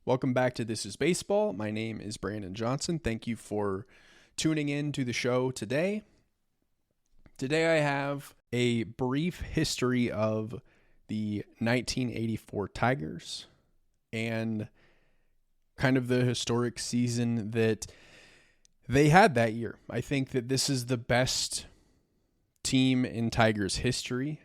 Welcome back to This is Baseball. My name is Brandon Johnson. Thank you for tuning in to the show today. Today I have a brief history of the 1984 Tigers and kind of the historic season that they had that year. I think that this is the best team in Tigers history,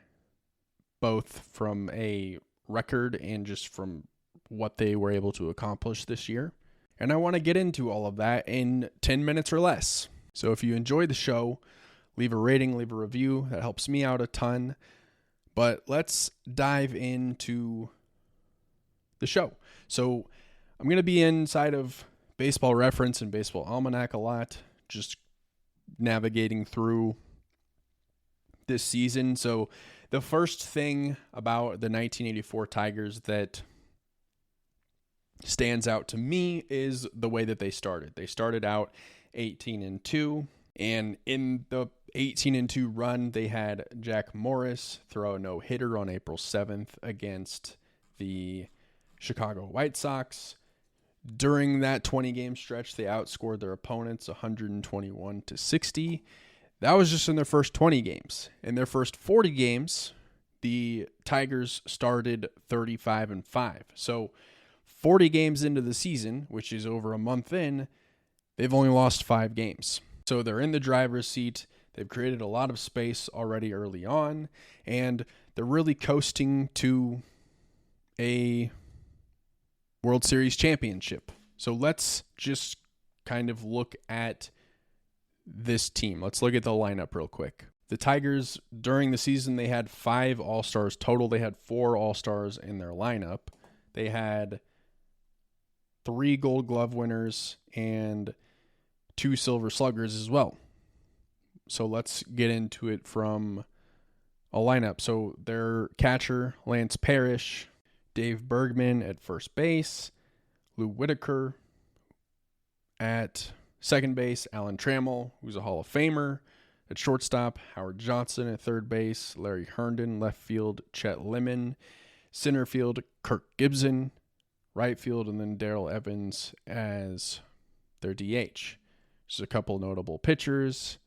both from a record and just from what they were able to accomplish this year. And I want to get into all of that in 10 minutes or less. So if you enjoy the show, leave a rating, leave a review. That helps me out a ton. But let's dive into the show. So I'm going to be inside of Baseball Reference and Baseball Almanac a lot, just navigating through this season. So the first thing about the 1984 Tigers that stands out to me is the way that they started. They started out 18-2, and in the 18-2 run, they had Jack Morris throw a no-hitter on April 7th against the Chicago White Sox. During that 20-game stretch, they outscored their opponents 121-60. That was just in their first 20 games. In their first 40 games, the Tigers started 35-5. So 40 games into the season, which is over a month in, they've only lost 5 games. So they're in the driver's seat. They've created a lot of space already early on, and they're really coasting to a World Series championship. So let's just kind of look at this team. Let's look at the lineup real quick. The Tigers, during the season, they had 5 All-Stars total. They had 4 All-Stars in their lineup. They had 3 Gold Glove winners and 2 Silver Sluggers as well. So let's get into it from a lineup. So their catcher, Lance Parrish, Dave Bergman at first base, Lou Whitaker at second base, Alan Trammel, who's a Hall of Famer, at shortstop, Howard Johnson at third base, Larry Herndon, left field, Chet Lemon, center field, Kirk Gibson, right field, and then Darrell Evans as their DH. Just a couple notable pitchers.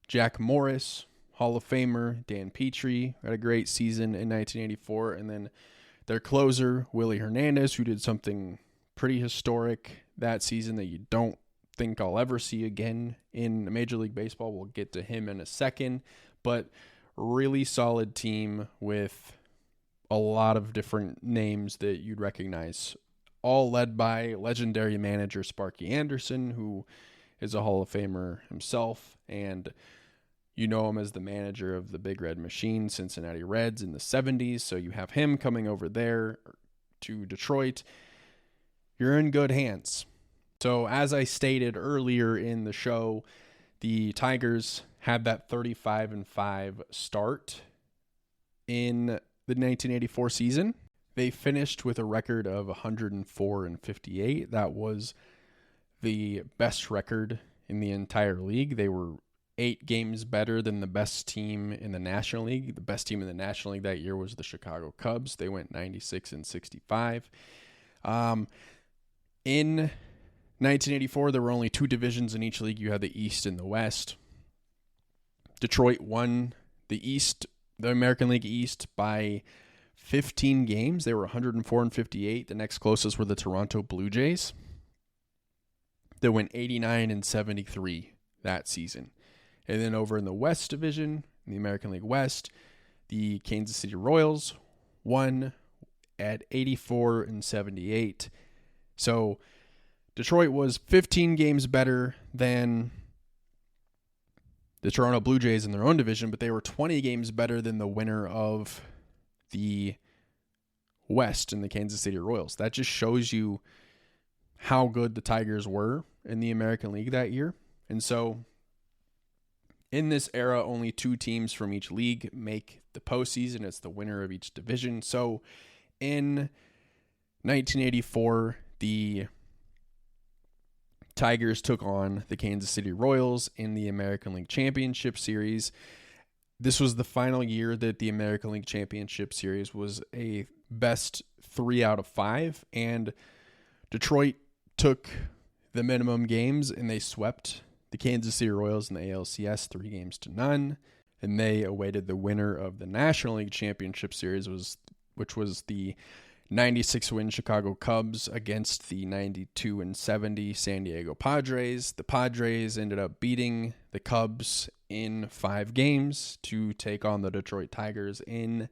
Jack Morris, Hall of Famer, Dan Petrie, had a great season in 1984. And then their closer, Willie Hernandez, who did something pretty historic that season that you don't think I'll ever see again in Major League Baseball. We'll get to him in a second. But really solid team with a lot of different names that you'd recognize, all led by legendary manager Sparky Anderson, who is a Hall of Famer himself, and you know him as the manager of the Big Red Machine, Cincinnati Reds in the 70s, so you have him coming over there to Detroit. You're in good hands. So as I stated earlier in the show, the Tigers had that 35-5 start in the 1984 season. They finished with a record of 104-58. That was the best record in the entire league. They were 8 games better than the best team in the National League. The best team in the National League that year was the Chicago Cubs. They went 96-65. In 1984, there were only 2 divisions in each league. You had the East and the West. Detroit won the East, the American League East, by 15 games. They were 104-58. The next closest were the Toronto Blue Jays. They went 89-73 that season. And then over in the West Division, in the American League West, the Kansas City Royals won at 84-78. So Detroit was 15 games better than the Toronto Blue Jays in their own division, but they were 20 games better than the winner of the West in the Kansas City Royals. That just shows you how good the Tigers were in the American League that year. And so in this era, only 2 teams from each league make the postseason. It's the winner of each division. So in 1984, the Tigers took on the Kansas City Royals in the American League Championship Series. This was the final year that the American League Championship Series was a best 3 out of 5, and Detroit took the minimum games and they swept the Kansas City Royals in the ALCS 3-0. And they awaited the winner of the National League Championship Series, which was the 96-win Chicago Cubs against the 92-70 San Diego Padres. The Padres ended up beating the Cubs in 5 games to take on the Detroit Tigers in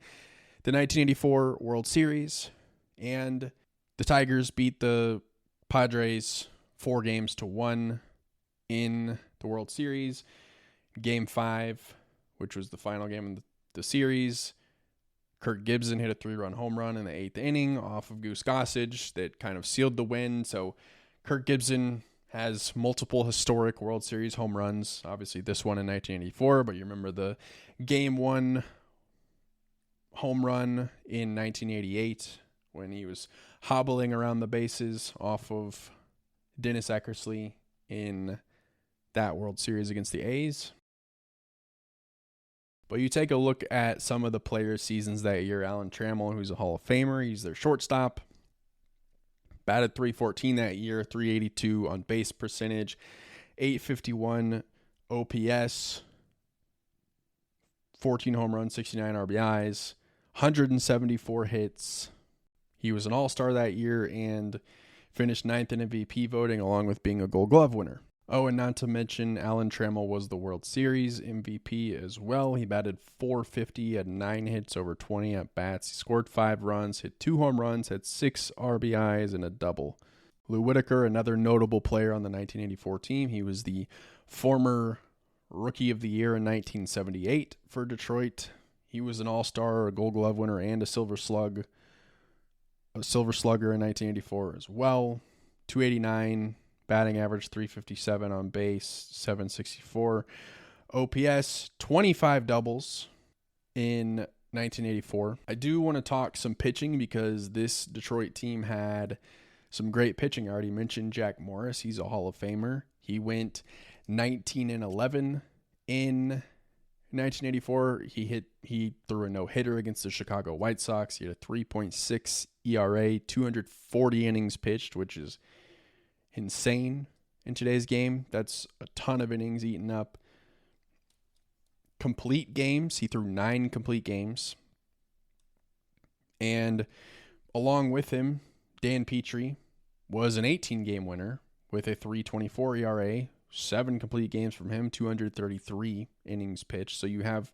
the 1984 World Series. And the Tigers beat the Padres 4-1 in the World Series. Game 5, which was the final game in the series, Kirk Gibson hit a 3-run home run in the 8th inning off of Goose Gossage that kind of sealed the win. So Kirk Gibson has multiple historic World Series home runs. Obviously this one in 1984, but you remember the Game 1 home run in 1988 when he was hobbling around the bases off of Dennis Eckersley in that World Series against the A's. But you take a look at some of the players' seasons that year. Alan Trammel, who's a Hall of Famer, he's their shortstop. Batted .314 that year, .382 on base percentage, .851 OPS, 14 home runs, 69 RBIs, 174 hits. He was an all-star that year and finished 9th in MVP voting along with being a Gold Glove winner. Oh, and not to mention, Alan Trammel was the World Series MVP as well. He batted .450, had 9 hits over 20 at-bats. He scored 5 runs, hit 2 home runs, had 6 RBIs, and a double. Lou Whitaker, another notable player on the 1984 team. He was the former Rookie of the Year in 1978 for Detroit. He was an All-Star, a Gold Glove winner, and a Silver Slugger in 1984 as well. .289 batting average, .357 on base, .764 OPS, 25 doubles in 1984. I do want to talk some pitching because this Detroit team had some great pitching. I already mentioned Jack Morris. He's a Hall of Famer. He went 19-11 in 1984. He threw a no-hitter against the Chicago White Sox. He had a 3.6 ERA, 240 innings pitched, which is insane in today's game. That's a ton of innings eaten up. Complete games. He threw 9 complete games. And along with him, Dan Petrie was an 18-game winner with a 3.24 ERA, 7 complete games from him, 233 innings pitched. So you have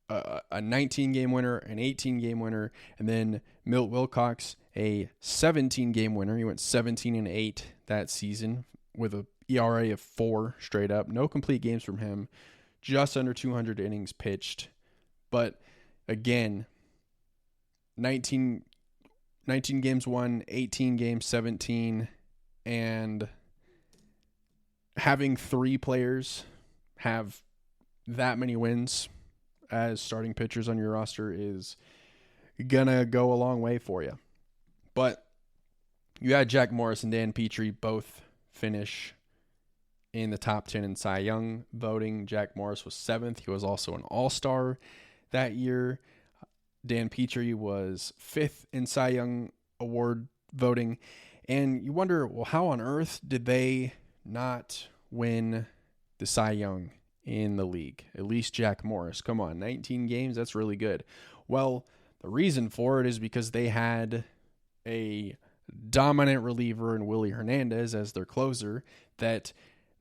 a 19-game winner, an 18-game winner, and then Milt Wilcox, a 17-game winner. He went 17-8 that season with a ERA of 4 straight up. No complete games from him, just under 200 innings pitched. But again, 19 games won, 18 games 17, and having 3 players have that many wins as starting pitchers on your roster is gonna go a long way for you. But you had Jack Morris and Dan Petrie both finish in the top 10 in Cy Young voting. Jack Morris was 7th. He was also an All-Star that year. Dan Petrie was 5th in Cy Young award voting. And you wonder, well, how on earth did they not win the Cy Young in the league? At least Jack Morris. Come on, 19 games, that's really good. Well, the reason for it is because they had a dominant reliever in Willie Hernandez as their closer that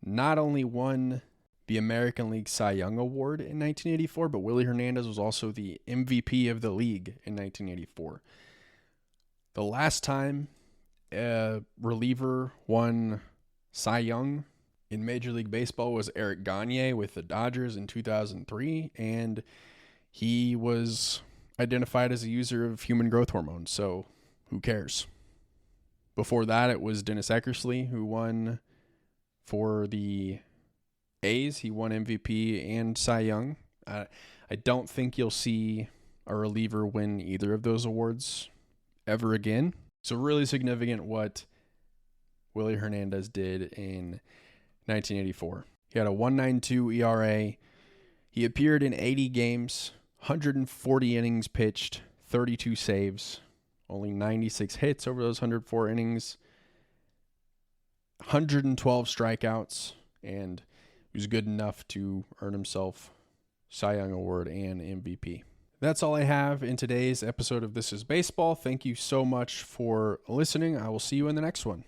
not only won the American League Cy Young Award in 1984, but Willie Hernandez was also the MVP of the league in 1984. The last time a reliever won Cy Young in Major League Baseball was Eric Gagne with the Dodgers in 2003, and he was identified as a user of human growth hormone, so who cares? Before that, it was Dennis Eckersley who won for the A's. He won MVP and Cy Young. I don't think you'll see a reliever win either of those awards ever again. So really significant what Willie Hernandez did in 1984. He had a 1.92 ERA. He appeared in 80 games, 140 innings pitched, 32 saves, only 96 hits over those 104 innings, 112 strikeouts, and he was good enough to earn himself Cy Young Award and MVP. That's all I have in today's episode of This Is Baseball. Thank you so much for listening. I will see you in the next one.